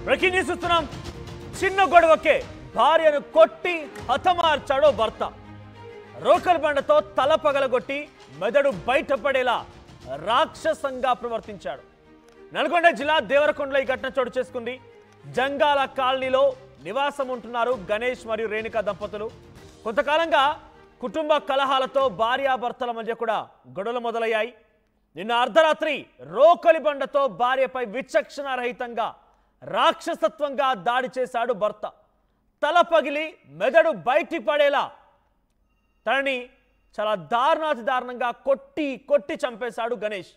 Breaking news చూస్తున్నాం. చిన్న గొడవకే భార్యను కొట్టి హతమార్చాడో భర్త. రోకల్ బండతో తల పగలగొట్టి మెదడు బయటపడేలా రాక్షసంగా ప్రవర్తించాడు. నల్గొండ జిల్లా దేవరకొండలో ఈ ఘటన చోటు చేసుకుంది. జంగాల కాలనీలో నివాసం ఉంటున్నారు గణేష్ మరియు రేణుక దంపతులు. కొంతకాలంగా కుటుంబ కలహాలతో భార్యాభర్తల మధ్య కూడా గొడవలు మొదలయ్యాయి. నిన్న అర్ధరాత్రి రోకలి బండతో భార్యపై విచక్షణారహితంగా రాక్షసత్వంగా దాడి చేశాడు భర్త. తల పగిలి మెదడు బయటి పడేలా తనని చాలా దారుణంగా కొట్టి కొట్టి చంపేశాడు గణేష్.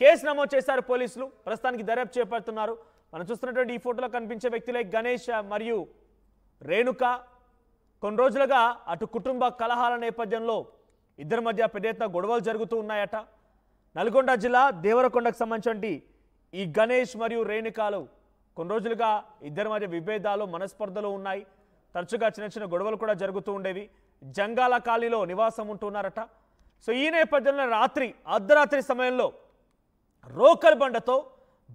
కేసు నమోదు చేశారు పోలీసులు. ప్రస్తుతానికి దర్యాప్తు చేపడుతున్నారు. మనం చూస్తున్నటువంటి ఈ ఫోటోలో కనిపించే వ్యక్తులే గణేష్ మరియు రేణుక. కొన్ని రోజులుగా అటు కుటుంబ కలహాల నేపథ్యంలో ఇద్దరి మధ్య పెద్ద ఎత్తున గొడవలు జరుగుతూ ఉన్నాయట. నల్గొండ జిల్లా దేవరకొండకు సంబంధించి ఈ గణేష్ మరియు రేణుకాలు కొన్ని రోజులుగా ఇద్దరి మధ్య విభేదాలు మనస్పర్ధలు ఉన్నాయి. తరచుగా చిన్న చిన్న గొడవలు కూడా జరుగుతూ ఉండేవి. జంగాల కాలనీలో నివాసం ఉంటున్నారట. సో ఈ నేపథ్యంలో అర్ధరాత్రి సమయంలో రోకల్ బండతో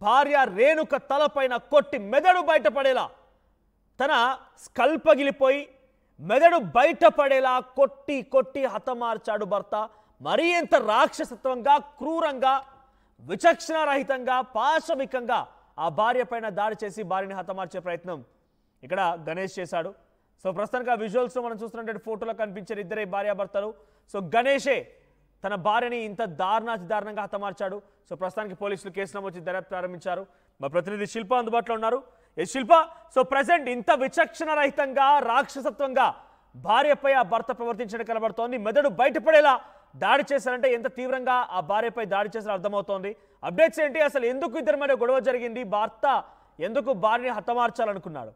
భార్య రేణుక తలపైన కొట్టి మెదడు బయటపడేలా తన స్కల్ పగిలిపోయి మెదడు బయటపడేలా కొట్టి కొట్టి హతమార్చాడు భర్త. మరీ ఎంత రాక్షసత్వంగా, క్రూరంగా, విచక్షణారహితంగా, పాశవికంగా ఆ భార్య పైన దాడి చేసి భార్యని హతమార్చే ప్రయత్నం ఇక్కడ గణేష్ చేశాడు. సో ప్రస్తుతానికి ఆ విజువల్స్ మనం చూస్తున్నటువంటి ఫోటోలో కనిపించే ఇద్దరే భార్యాభర్తలు. సో గణేషే తన భార్యని ఇంత దారుణంగా హతమార్చాడు. సో ప్రస్తుతానికి పోలీసులు కేసు నమోదు దర్యాప్తు ప్రారంభించారు. మా ప్రతినిధి శిల్ప అందుబాటులో ఉన్నారు. శిల్ప, సో ప్రజెంట్ ఇంత విచక్షణరహితంగా, రాక్షసత్వంగా భార్యపై ఆ భర్త ప్రవర్తించడం కనబడుతోంది. మెదడు బయటపడేలా దాడి చేశారంటే ఎంత తీవ్రంగా ఆ భార్యపై దాడి చేశారో అర్థమవుతోంది. అప్డేట్స్ ఏంటి? అసలు ఎందుకు ఇద్దరి మధ్య గొడవ జరిగింది? భర్త ఎందుకు భార్యని హతమార్చాలనుకున్నాడు?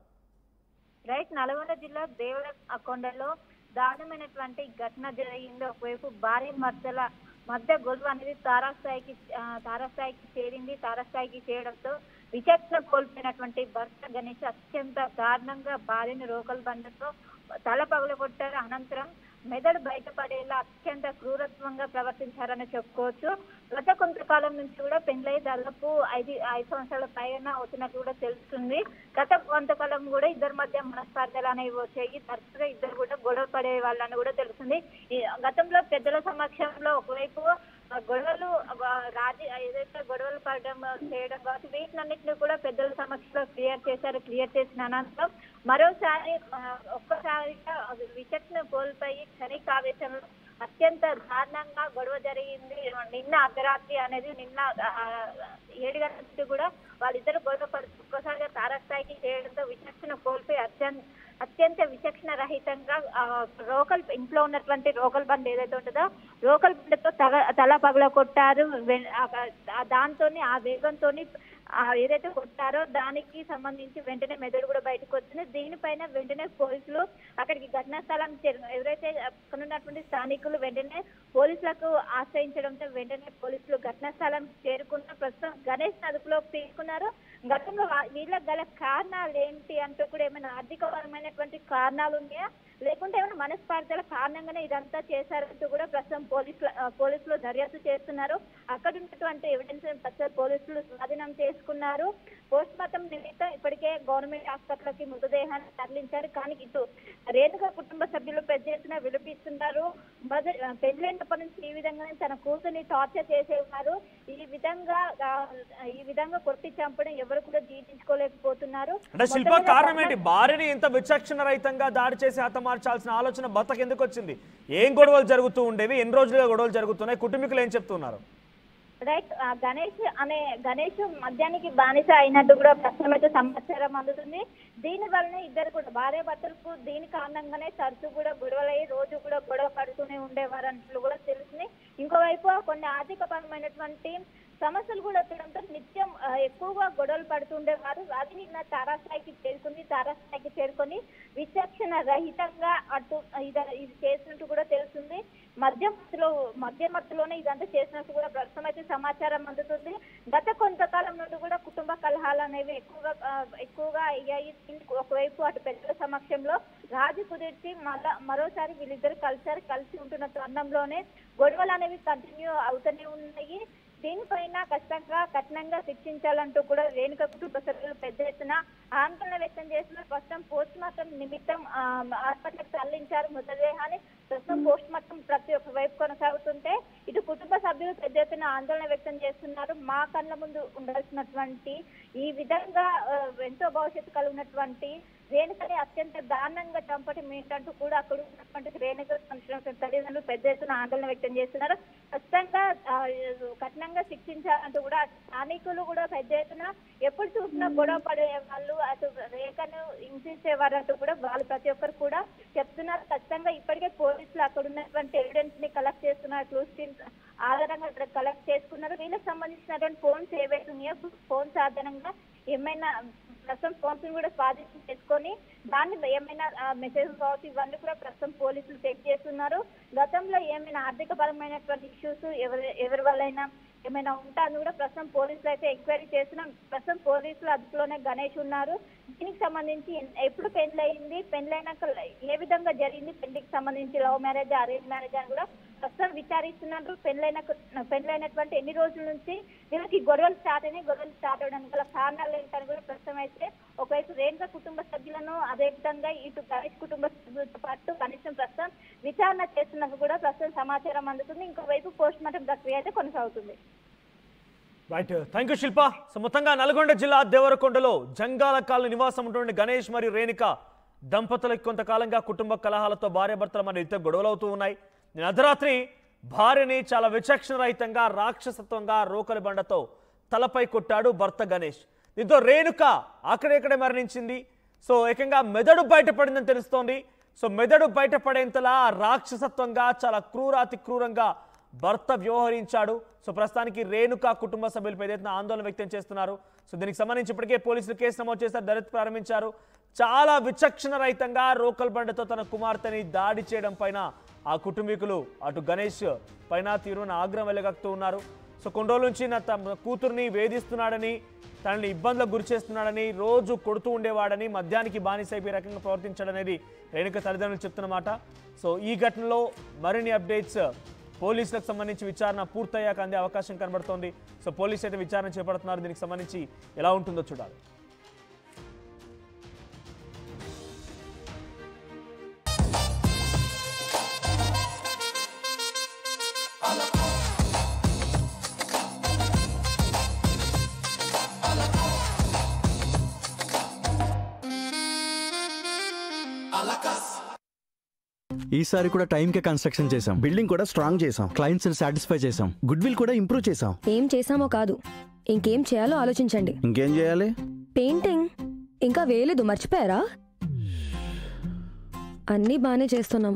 రైట్, నల్గొండ జిల్లా దేవరకొండలో దారుణమైనటువంటి ఘటన జరిగింది. ఒకవైపు భార్య భర్తల మధ్య గొడవ అనేది తారాస్థాయికి చేరింది. తారాస్థాయికి చేయడంతో విచక్షణ కోల్పోయినటువంటి భర్త గణేష్ అత్యంత దారుణంగా భార్యను రోకల్ బండతో తల పగలగొట్టారు. అనంతరం మెదడు బయటపడేలా అత్యంత క్రూరత్వంగా ప్రవర్తించారని చెప్పుకోవచ్చు. గత కొంతకాలం నుంచి కూడా పెండ్లై దాదాపు 5 సంవత్సరాల పైన అవుతున్నట్టు కూడా తెలుస్తుంది. గత కొంతకాలం కూడా ఇద్దరి మధ్య మనస్పర్ధలు అనేవి వచ్చాయి. తరచుగా ఇద్దరు కూడా గొడవ పడే వాళ్ళని కూడా తెలుస్తుంది. గతంలో పెద్దల సమక్షంలో ఒకవైపు గొడవలు ఏదైతే గొడవలు పడడం చేయడం కాబట్టి వీటినన్నింటినీ కూడా పెద్దల సమక్షంలో క్లియర్ చేసిన అనంతరం మరోసారి ఒక్కసారిగా విచక్షణ కోల్పోయి క్షణిక ఆవేశంలో అత్యంత దారుణంగా గొడవ జరిగింది. నిన్న అర్ధరాత్రి అనేది నిన్న 7 గంటల నుంచి కూడా వాళ్ళిద్దరు గొడవ పడుతూ ఒక్కసారిగా తారాస్థాయికి చేయడంతో విచక్షణ కోల్పోయి అత్యంత విచక్షణ రహితంగా ఇంట్లో ఉన్నటువంటి రోకల్ బండ్ ఏదైతే ఉంటుందో రోకల్ బండ్తో తల పగల కొట్టారు. దాంతోని ఆ వేగంతో ఏదైతే కొట్టారో దానికి సంబంధించి వెంటనే మెదడు కూడా బయటకు వచ్చింది. దీనిపైన వెంటనే పోలీసులు అక్కడికి ఘటనా స్థలం ఎవరైతే అక్కడ ఉన్నటువంటి స్థానికులు వెంటనే పోలీసులకు ఆశ్రయించడంతో వెంటనే పోలీసులు ఘటనా స్థలం చేరుకున్న ప్రస్తుతం గణేష్ అదుపులోకి తీసుకున్నారు. గతంలో వీళ్ళకి గల కారణాలు ఏంటి అంటూ కూడా ఏమైనా ఆర్థికపరమైనటువంటి కారణాలు ఉన్నాయా, లేకుంటే ఏమైనా మనస్పార్థల కారణంగానే ఇదంతా చేశారంటూ కూడా ప్రస్తుతం పోలీసులు దర్యాప్తు చేస్తున్నారు. అక్కడ ఉన్నటువంటి ఎవిడెన్స్ పోలీసులు స్వాధీనం చేసుకున్నారు. పోస్ట్ మార్టం నిమిత్తం ఇప్పటికే గవర్నమెంట్ హాస్పిటల్కి మృతదేహాన్ని తరలించారు. కానీ ఇటు రేణుక కుటుంబ సభ్యులు పెద్ద ఎత్తున విలపిస్తున్నారు. పెళ్లైనప్పటి నుంచి ఈ విధంగానే తన కూతుర్ని టార్చర్ చేసేవారు. ఈ విధంగా కొట్టి చంపడం ఎవరు కూడా జీర్ణించుకోలేకపోతున్నారు. అంటే శిల్ప, కారణం ఏంటి? భార్యని ఇంత విచక్షణ రహితంగా దాడి చేసి హతమార్చాల్సిన ఆలోచన భర్తకు ఎందుకు వచ్చింది? ఏం గొడవలు జరుగుతూ ఉండేవి? ఎన్ని రోజులుగా గొడవలు జరుగుతున్నాయి? కుటుంబీకులు ఏం చెప్తున్నారు? రైట్, గణేష్ మద్యానికి బానిస అయినట్టు కూడా ప్రస్తుతమైతే సమాచారం అందుతుంది. దీని వలన ఇద్దరు కూడా భార్య భర్తలకు దీని కారణంగానే తరచు కూడా గొడవలయ్యి రోజు కూడా గొడవ పడుతూనే ఉండేవారు అన్నట్లు కూడా తెలుస్తుంది. ఇంకోవైపు కొన్ని ఆర్థికపరమైనటువంటి సమస్యలు కూడా వచ్చడంతో నిత్యం ఎక్కువగా గొడవలు పడుతుండేవారు. అది నిన్న తారాస్థాయికి చేరుకొని విచక్షణ రహితంగా ఇది చేసినట్టు కూడా తెలుస్తుంది. మధ్యమత్తులోనే ఇదంతా చేసినట్టు కూడా ప్రస్తుతం అయితే సమాచారం అందుతుంది. గత కొంతకాలం నుండి కూడా కుటుంబ కలహాలు అనేవి ఎక్కువగా అయ్యాయి. ఒకవైపు అటు పెద్దల సమక్షంలో రాజు కుదిర్చి మరోసారి వీళ్ళిద్దరు కలిసి ఉంటున్న తరుణంలోనే గొడవలు అనేవి కంటిన్యూ అవుతూనే ఉన్నాయి. దీనిపైన ఖచ్చితంగా కఠినంగా శిక్షించాలంటూ కూడా రేణుక కుటుంబ సభ్యులు పెద్ద ఎత్తున ఆందోళన వ్యక్తం చేస్తున్నారు. ప్రస్తుతం పోస్ట్ మార్టం నిమిత్తం ఆసుపత్రికి తరలించారు మృతదేహాన్ని. ప్రస్తుతం పోస్ట్ మార్టం ప్రతి ఒక్క వైపు కొనసాగుతుంటే ఇటు కుటుంబ సభ్యులు పెద్ద ఎత్తున ఆందోళన వ్యక్తం చేస్తున్నారు. మా కళ్ళ ముందు ఉండాల్సినటువంటి ఈ విధంగా ఎంతో భవిష్యత్తు కలిగినటువంటి రేణుకని అత్యంత దారుణంగా చంపటం ఏంటంటూ కూడా అక్కడ ఉన్నటువంటి రేణుక తల్లిదండ్రులు పెద్ద ఎత్తున ఆందోళన వ్యక్తం చేస్తున్నారు. ఖచ్చితంగా కఠినంగా శిక్షించాలంటూ కూడా స్థానికులు కూడా పెద్ద ఎత్తున ఎప్పుడు చూసినా గొడవ పడే వాళ్ళు అటు రేఖను హింసించేవారంటూ కూడా వాళ్ళు ప్రతి ఒక్కరు కూడా చెప్తున్నారు. ఖచ్చితంగా ఇప్పటికే పోలీసులు అక్కడ ఉన్నటువంటి ఎవిడెన్స్ ని కలెక్ట్ చేస్తున్నారు. క్లూస్ టీమ్స్ ఆధారంగా ఇక్కడ కలెక్ట్ చేసుకున్నారు. వీళ్ళకి సంబంధించినటువంటి ఫోన్స్ ఏవైతే ఉన్నాయో ఫోన్స్ ఆధారంగా ఏమైనా ప్రస్తుతం ఫోన్స్ కూడా స్వాధీనం చేసుకొని దాన్ని ఏమైనా మెసేజ్ కావచ్చు ఇవన్నీ కూడా ప్రస్తుతం పోలీసులు చెక్ చేస్తున్నారు. గతంలో ఏమైనా ఆర్థిక పరమైనటువంటి ఇష్యూస్ ఎవరి వల్లైనా ఏమైనా ఉంటాను కూడా ప్రస్తుతం పోలీసులు అయితే ఎంక్వైరీ చేస్తున్నాం. ప్రస్తుతం పోలీసులు అదుపులోనే గణేష్ ఉన్నారు. దీనికి సంబంధించి ఎప్పుడు పెళ్లయింది, పెళ్లైనాక ఏ విధంగా జరిగింది, పెళ్లికి సంబంధించి లవ్ మ్యారేజ్ అరేంజ్ మ్యారేజ్ అని కూడా ప్రస్తుతం విచారిస్తున్నారు. పెళ్లైనటువంటి ఎన్ని రోజుల నుంచి వీళ్ళకి గొడవలు స్టార్ట్ అయినాయి, గొడవలు స్టార్ట్ అవడానికి గల కారణాలు ఏంటని కూడా ప్రస్తుతం అయితే ఒకవైపు రేణుక కుటుంబ సభ్యులను అదేవిధంగా ఇటు గణేష్ కుటుంబ సభ్యులతో పాటు కనీసం ప్రస్తుతం విచారణ చేస్తున్నట్టు కూడా ప్రస్తుతం సమాచారం అందుతుంది. ఇంకోవైపు పోస్ట్ మార్టం ప్రక్రియ అయితే కొనసాగుతుంది. Right, thank you Shilpa. So మొత్తంగా నల్గొండ జిల్లా దేవరకొండలో జంగాల కాలనీ నివాసం ఉన్నటువంటి గణేష్ మరియు రేణుక దంపతులకు కొంతకాలంగా కుటుంబ కలహాలతో భార్యాభర్తల మధ్య యుద్ధ గొడవలు అవుతూ ఉన్నాయి. నేను అర్ధరాత్రి భార్యని చాలా విచక్షణ రహితంగా రాక్షసత్వంగా రోకలి బండతో తలపై కొట్టాడు భర్త గణేష్. దీంతో రేణుక అక్కడెక్కడే మరణించింది. సో ఏకంగా మెదడు బయటపడిందని తెలుస్తోంది. సో మెదడు బయటపడేంతలా రాక్షసత్వంగా చాలా క్రూరాతి క్రూరంగా భర్త వ్యవహరించాడు. సో ప్రస్తుతానికి రేణుక కుటుంబ సభ్యులు పెద్ద ఎత్తున ఆందోళన వ్యక్తం చేస్తున్నారు. సో దీనికి సంబంధించి ఇప్పటికే పోలీసులు కేసు నమోదు చేశారు, దర్యాప్తు ప్రారంభించారు. చాలా విచక్షణ రహితంగా రోకల్ బండతో తన కుమార్తెని దాడి చేయడం పైన ఆ కుటుంబీకులు అటు గణేష్ పైన తీవ్రమైన ఆగ్రహం వెలగక్తూ ఉన్నారు. సో కొన్ని రోజుల నుంచి తమ కూతుర్ని వేధిస్తున్నాడని, తనని ఇబ్బందులకు గురి చేస్తున్నాడని, రోజు కొడుతూ ఉండేవాడని, మద్యానికి బానిసైపోయి రకంగా ప్రవర్తించాడనేది రేణుక తల్లిదండ్రులు చెప్తున్నమాట. సో ఈ ఘటనలో మరిన్ని అప్డేట్స్ పోలీసులకు సంబంధించి విచారణ పూర్తయ్యాక అందే అవకాశం కనబడుతోంది. సో పోలీసు అయితే విచారణ చేపడుతున్నారు. దీనికి సంబంధించి ఎలా ఉంటుందో చూడాలి. ఈసారి కూడా టైంకే కన్స్ట్రక్షన్ చేసాం, బిల్డింగ్ కూడా స్ట్రాంగ్ చేసాం, క్లయింట్స్ సాటిస్ఫై చేసాం, గుడ్ విల్ కూడా ఇంప్రూవ్ చేసాం. ఏం చేసామో కాదు, ఇంకేం చేయాలో ఆలోచించండి. ఇంకేం చేయాలి? పెయింటింగ్ ఇంకా వేయలేదు, మర్చిపోయారా? అన్నీ బాగానే చేస్తున్నాం.